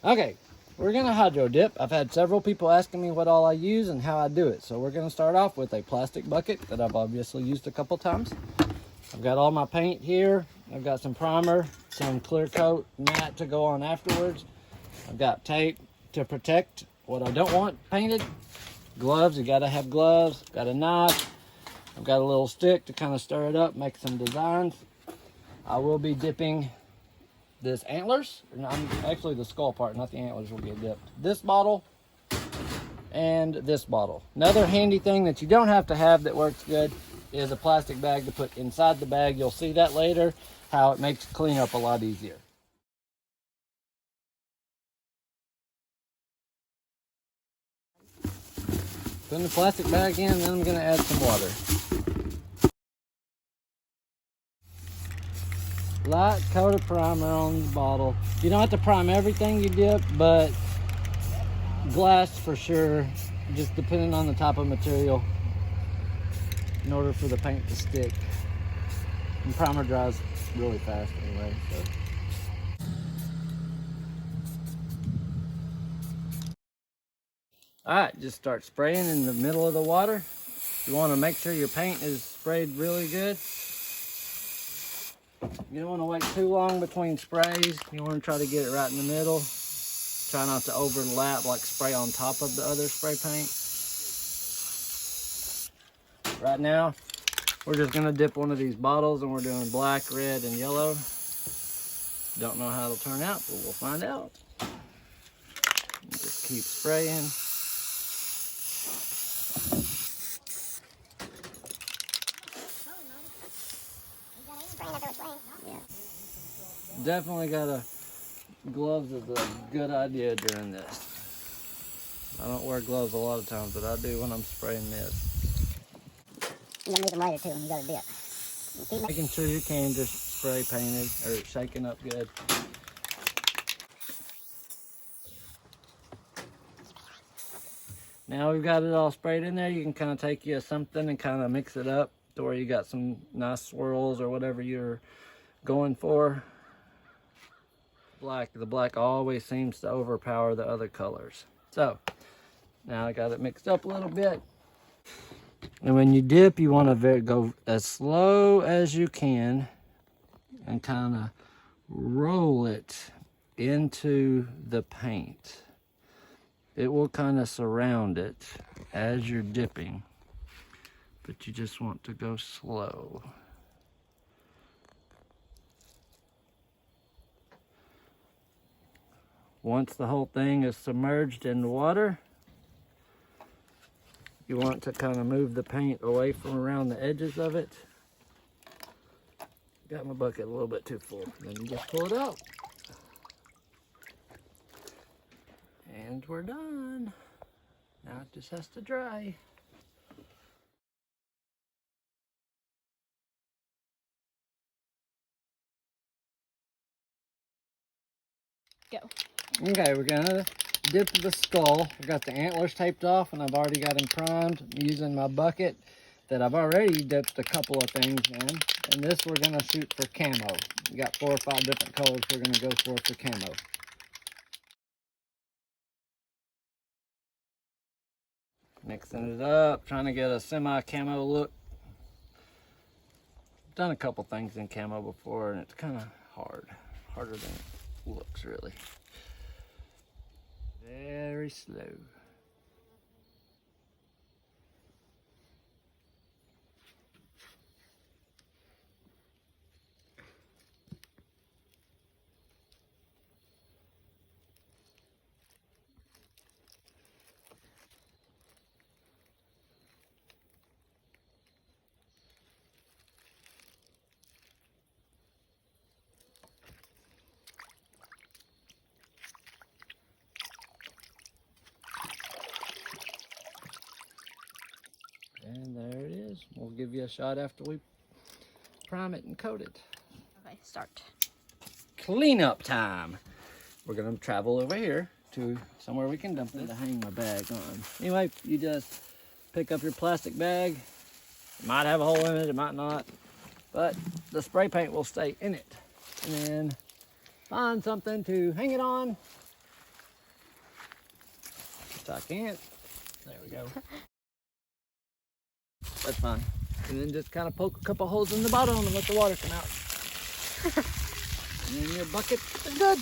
Okay, we're gonna hydro dip. I've had several people asking me what all I use and how I do it. So we're gonna start off with a plastic bucket that I've obviously used a couple times. I've got all my paint here. I've got some primer, some clear coat matte to go on afterwards. I've got tape to protect what I don't want painted. Gloves, you gotta have gloves. Got a knife. I've got a little stick to kind of stir it up, make some designs. I will be dipping this antlers, actually the skull part, not the antlers will get dipped. This bottle and this bottle. Another handy thing that you don't have to have that works good is a plastic bag to put inside the bag. You'll see that later, how it makes cleanup a lot easier. Putting the plastic bag in, then I'm gonna add some water. Light coat of primer on the bottle. You don't have to prime everything you dip, but glass for sure, just depending on the type of material in order for the paint to stick. And primer dries really fast anyway. So. Alright, just start spraying in the middle of the water. You want to make sure your paint is sprayed really good. You don't want to wait too long between sprays. You want to try to get it right in the middle. Try not to overlap, like spray on top of the other spray paint. Right now, we're just going to dip one of these bottles and we're doing black, red, and yellow. Don't know how it'll turn out, but we'll find out. Just keep spraying. Definitely got gloves is a good idea during this. I don't wear gloves a lot of times, but I do when I'm spraying this. You're gonna need them later too when you go to dip. Making sure your cans are spray painted or shaking up good. Now we've got it all sprayed in there, you can kind of take you something and kind of mix it up to where you got some nice swirls or whatever you're going for. The black always seems to overpower the other colors. So now I got it mixed up a little bit. And when you dip, you want to go as slow as you can and kind of roll it into the paint. It will kind of surround it as you're dipping, but you just want to go slow. Once the whole thing is submerged in the water, you want to kind of move the paint away from around the edges of it. Got my bucket a little bit too full. Then you just pull it out. And we're done. Now it just has to dry. Go. Okay, we're gonna dip the skull. I got the antlers taped off and I've already got them primed. I'm using my bucket that I've already dipped a couple of things in. And this we're gonna shoot for camo. We got 4 or 5 different colors we're gonna go for camo. Mixing it up, trying to get a semi-camo look. Done a couple things in camo before and it's kind of harder than it looks really. Very slow. And there it is. We'll give you a shot after we prime it and coat it. Okay, start. Cleanup time. We're gonna travel over here to somewhere we can dump it to hang my bag on. Anyway, you just pick up your plastic bag. It might have a hole in it, it might not, but the spray paint will stay in it. And then find something to hang it on So I can't. There we go. That's fine. And then just kind of poke a couple holes in the bottom and let the water come out. And then your bucket is good.